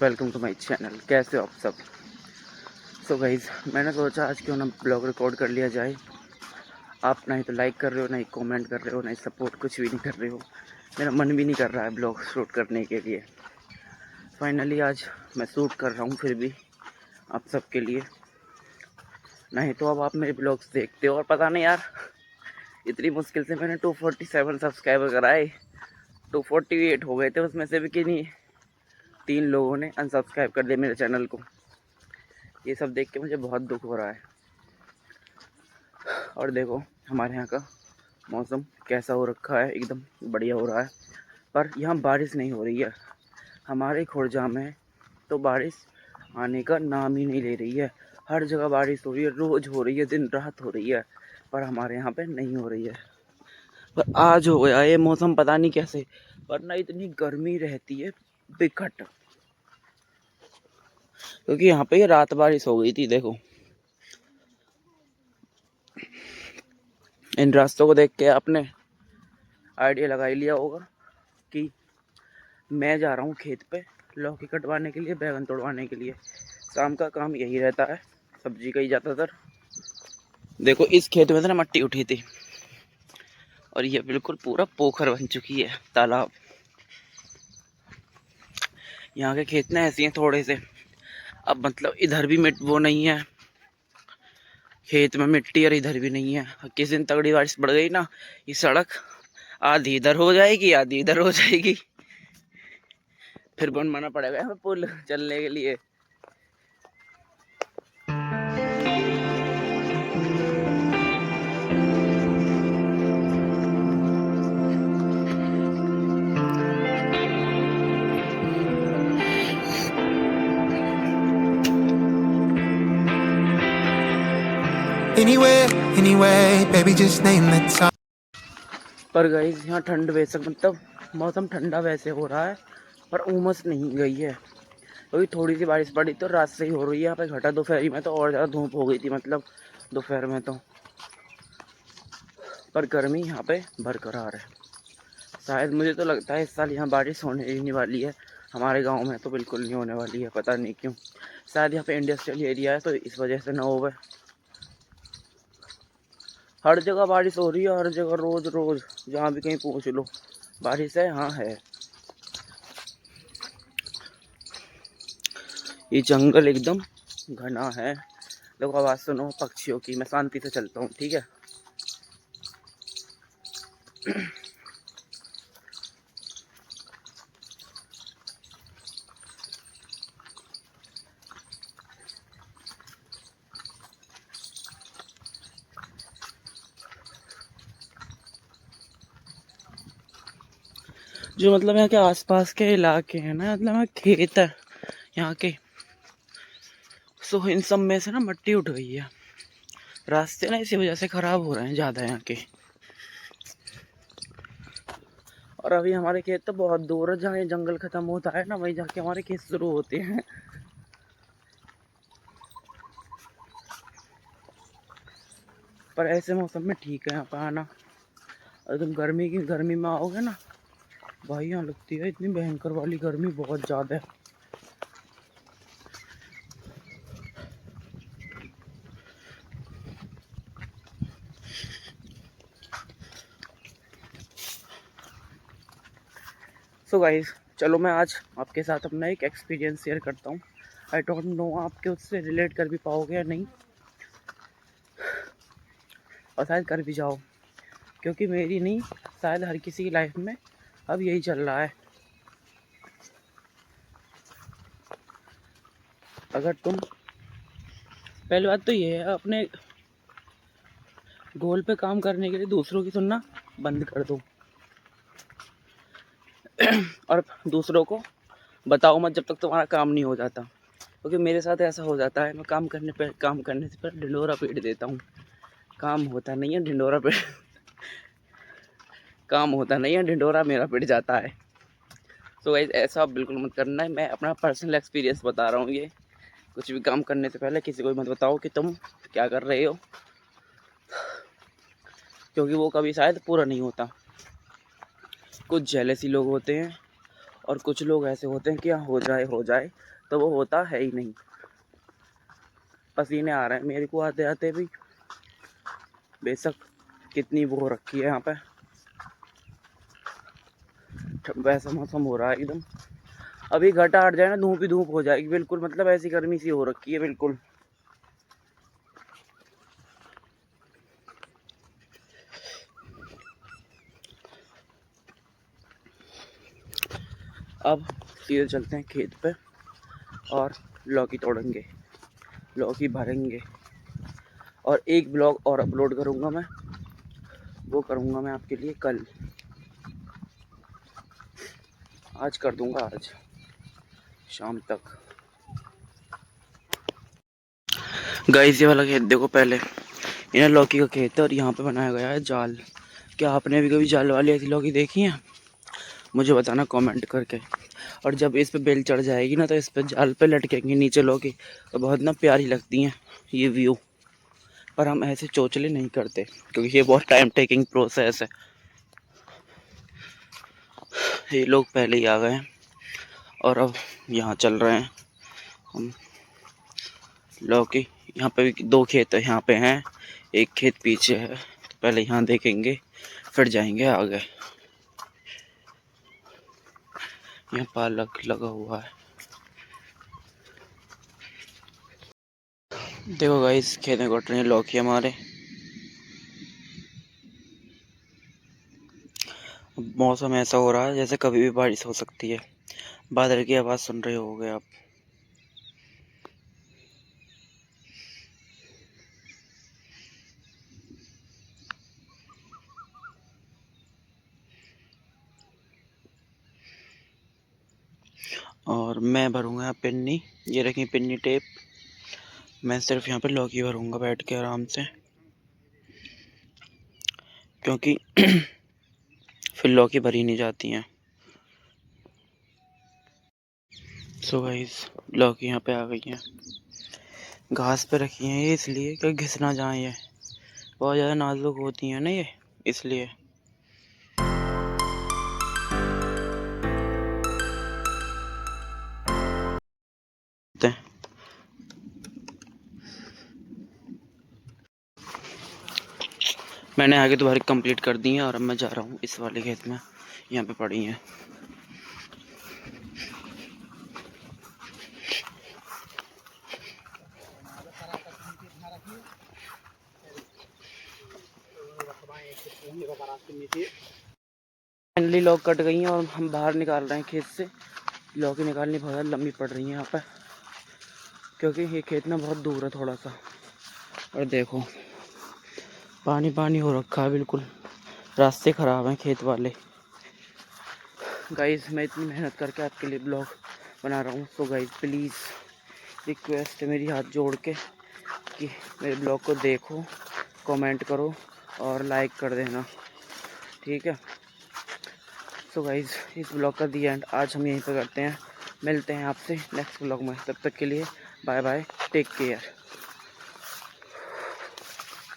Welcome to my channel. कैसे हो आप सब? सो गाइज, मैंने सोचा आज क्यों ना ब्लॉग रिकॉर्ड कर लिया जाए। आप ना ही तो लाइक कर रहे हो, ना ही कमेंट कर रहे हो, ना ही सपोर्ट, कुछ भी नहीं कर रहे हो। मेरा मन भी नहीं कर रहा है ब्लॉग शूट करने के लिए। फाइनली आज मैं शूट कर रहा हूँ, फिर भी आप सबके लिए। नहीं तो अब आप मेरे ब्लॉग्स देखते हो और पता नहीं यार, इतनी मुश्किल से मैंने 247 सब्सक्राइबर कराए, 248 हो गए थे, उसमें से भी कि नहीं 3 लोगों ने अनसब्सक्राइब कर दिया मेरे चैनल को। ये सब देख के मुझे बहुत दुख हो रहा है। और देखो हमारे यहाँ का मौसम कैसा हो रखा है, एकदम बढ़िया हो रहा है। पर यहाँ बारिश नहीं हो रही है। हमारे खुर्जा में तो बारिश आने का नाम ही नहीं ले रही है। हर जगह बारिश हो रही है, रोज़ हो रही है, दिन रात हो रही है, पर हमारे यहाँ पे नहीं हो रही है। पर आज हो गया ये मौसम, पता नहीं कैसे, वरना इतनी गर्मी रहती है बिकट। क्योंकि यहाँ पे रात बारिश हो गई थी। देखो इन रास्तों को देख के आपने आइडिया लगा ही लिया होगा कि मैं जा रहा हूँ खेत पे लौकी कटवाने के लिए, बैगन तोड़वाने के लिए। शाम का काम यही रहता है, सब्जी का ही ज़्यादातर। देखो इस खेत में से ना मट्टी उठी थी और ये बिल्कुल पूरा पोखर बन चुकी है, तालाब। यहाँ के खेत ना ऐसे हैं थोड़े से। अब मतलब इधर भी वो नहीं है खेत में मिट्टी, और इधर भी नहीं है। किस दिन तगड़ी बारिश पड़ गई ना, ये सड़क आधी इधर हो जाएगी, आधी इधर हो जाएगी। फिर बनवाना पड़ेगा हमें पुल चलने के लिए। Anywhere, anyway, baby, just name the time. पर गाइस यहाँ ठंड वैसे, मतलब मौसम ठंडा वैसे हो रहा है, पर उमस नहीं गई है। अभी थोड़ी सी बारिश पड़ी तो रात से ही हो रही है। यहाँ पे घटा दोपहरी में तो और ज़्यादा धूप हो गई थी, मतलब दोपहर में तो। पर गर्मी यहाँ पे बरकरार है। शायद मुझे तो लगता है इस साल यहाँ बारिश होने ही नहीं वाली है। हमारे गांव में तो बिल्कुल नहीं होने वाली है, पता नहीं क्यों। शायद यहाँ पे इंडस्ट्रियल एरिया है तो इस वजह से ना हो। हर जगह बारिश हो रही है, हर जगह रोज रोज, जहाँ भी कहीं पूछ लो बारिश है। हाँ है। ये जंगल एकदम घना है। देखो आवाज़ सुनो पक्षियों की। मैं शांति से चलता हूँ, ठीक है। जो मतलब यहाँ के आसपास के इलाके हैं ना, मतलब यहाँ खेत है यहाँ के, सो इन सब में से ना मट्टी उठ गई है। रास्ते ना इसी वजह से खराब हो रहे हैं ज़्यादा यहाँ के। और अभी हमारे खेत तो बहुत दूर है, जहाँ ये जंगल खत्म होता है ना, वहीं जाके हमारे खेत शुरू होते हैं। पर ऐसे मौसम में ठीक है यहाँ पर आना। और तुम गर्मी में आओगे ना भाई, यहाँ लगती है इतनी भयंकर वाली गर्मी, बहुत ज़्यादा है। सो गाइस, चलो मैं आज आपके साथ अपना एक एक्सपीरियंस शेयर करता हूँ। आई डोंट नो आपके उससे रिलेट कर भी पाओगे या नहीं, और शायद कर भी जाओ, क्योंकि मेरी नहीं, शायद हर किसी की लाइफ में अब यही चल रहा है। अगर तुम, पहली बात तो ये है, अपने गोल पे काम करने के लिए दूसरों की सुनना बंद कर दो। और दूसरों को बताओ मत जब तक तुम्हारा काम नहीं हो जाता। क्योंकि मेरे साथ ऐसा हो जाता है, मैं काम करने से पहले ढिंडोरा पीट देता हूँ। काम होता नहीं है, ढिंडोरा पीट काम होता नहीं है, ढिंडोरा मेरा पिट जाता है। तो गाइस ऐसा बिल्कुल मत करना है। मैं अपना पर्सनल एक्सपीरियंस बता रहा हूँ ये। कुछ भी काम करने से पहले किसी को मत बताओ कि तुम क्या कर रहे हो, क्योंकि वो कभी शायद पूरा नहीं होता। कुछ जेलसी लोग होते हैं और कुछ लोग ऐसे होते हैं कि हाँ हो जाए, तो वो होता है ही नहीं। पसीने आ रहे हैं मेरे को आते आते भी, बेशक कितनी वो हो रखी है यहाँ पे, वैसा मौसम हो रहा है एकदम। अभी घटा हट जाए ना, धूप ही धूप हो जाएगी बिल्कुल, मतलब ऐसी गर्मी सी हो रखी है बिल्कुल। अब सीधे चलते हैं खेत पे और लौकी तोड़ेंगे, लौकी भरेंगे, और एक ब्लॉग और अपलोड करूँगा मैं, वो करूँगा मैं आपके लिए कल। आज कर दूँगा, आज शाम तक। गाइस ये वाला खेत देखो, पहले ये लौकी का खेत है और यहाँ पे बनाया गया है जाल। क्या आपने भी कभी जाल वाली ऐसी लौकी देखी है? मुझे बताना कमेंट करके। और जब इस पे बेल चढ़ जाएगी ना, तो इस पे जाल पे लटकेंगी नीचे लौकी, तो बहुत ना प्यारी लगती हैं ये व्यू। पर हम ऐसे चोचले नहीं करते, क्योंकि ये बहुत टाइम टेकिंग प्रोसेस है। ये लोग पहले ही आ गए हैं और अब यहाँ चल रहे हैं हम लौकी। यहाँ पे भी 2 खेत यहाँ पे हैं, एक खेत पीछे है, तो पहले यहाँ देखेंगे फिर जाएंगे आगे। यहाँ पालक लगा हुआ है, देखो गाइस खेत में कट रही है लौकी हमारे। मौसम ऐसा हो रहा है जैसे कभी भी बारिश हो सकती है। बादल की आवाज़ सुन रहे होगे आप। और मैं भरूंगा यहाँ पिन्नी, ये रखी पिन्नी टेप। मैं सिर्फ यहाँ पे लौकी भरूंगा बैठ के आराम से, क्योंकि फिर लौकी भरी नहीं जाती हैं। सो गाइस लौकी यहाँ पे आ गई हैं, घास पे रखी हैं ये इसलिए कि घिस ना जाए, ये बहुत ज़्यादा नाजुक होती हैं ना ये, इसलिए। मैंने आगे दोबारा कंप्लीट कर दी है और अब मैं जा रहा हूँ इस वाले खेत में, यहाँ पे पड़ी हैं। फाइनली लौकी कट गई हैं और हम बाहर निकाल रहे हैं खेत से। लौकी निकालनी बहुत ज़्यादा लंबी पड़ रही है यहाँ पर, क्योंकि ये खेत ना बहुत दूर है थोड़ा सा। और देखो पानी पानी हो रखा है बिल्कुल, रास्ते ख़राब हैं खेत वाले। गाइस मैं इतनी मेहनत करके आपके लिए ब्लॉग बना रहा हूँ, तो गाइस प्लीज़ रिक्वेस्ट है मेरी हाथ जोड़ के कि मेरे ब्लॉग को देखो, कमेंट करो और लाइक कर देना, ठीक है। सो गाइस इस ब्लॉग का दी एंड आज हम यहीं पर करते हैं। मिलते हैं आपसे नेक्स्ट ब्लॉग में, तब तक के लिए बाय बाय, टेक केयर।